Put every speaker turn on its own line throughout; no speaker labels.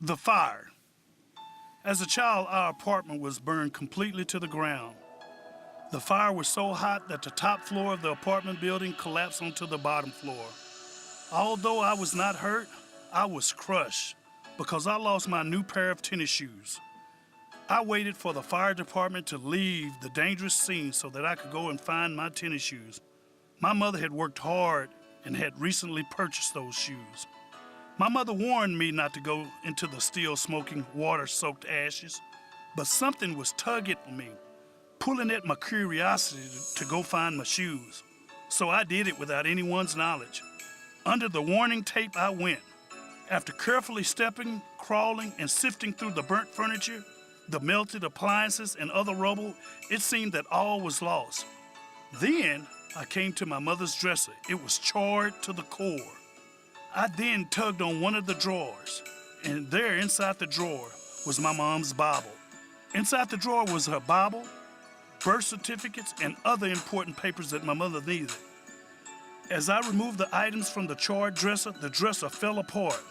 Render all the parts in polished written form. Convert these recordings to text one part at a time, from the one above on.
The fire. As a child, our apartment was burned completely to the ground. The fire was so hot that the top floor of the apartment building collapsed onto the bottom floor. Although I was not hurt, I was crushed because I lost my new pair of tennis shoes. I waited for the fire department to leave the dangerous scene so that I could go and find my tennis shoes. My mother had worked hard and had recently purchased those shoes. My mother warned me not to go into the still smoking, water-soaked ashes, but something was tugging at me, pulling at my curiosity to go find my shoes. So I did it without anyone's knowledge. Under the warning tape, I went. After carefully stepping, crawling, and sifting through the burnt furniture, the melted appliances, and other rubble, it seemed that all was lost. Then I came to my mother's dresser. It was charred to the core. I then tugged on one of the drawers, and there inside the drawer was my mom's Bible. Inside the drawer was her Bible, birth certificates, and other important papers that my mother needed. As I removed the items from the charred dresser, the dresser fell apart.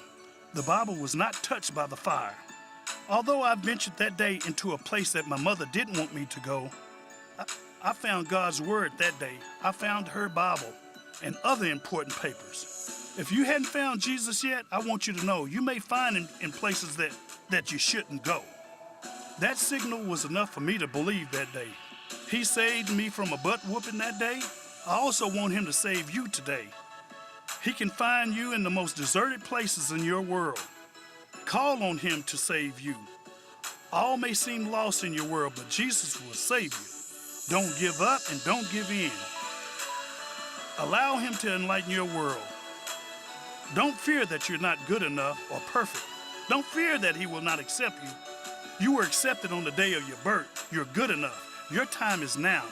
The Bible was not touched by the fire. Although I ventured that day into a place that my mother didn't want me to go, I found God's Word that day. I found her Bible and other important papers. If you hadn't found Jesus yet, I want you to know you may find him in places that you shouldn't go. That signal was enough for me to believe that day. He saved me from a butt whooping that day. I also want him to save you today. He can find you in the most deserted places in your world. Call on him to save you. All may seem lost in your world, but Jesus will save you. Don't give up and don't give in. Allow him to enlighten your world. Don't fear that you're not good enough or perfect. Don't fear that he will not accept you. You were accepted on the day of your birth. You're good enough. Your time is now.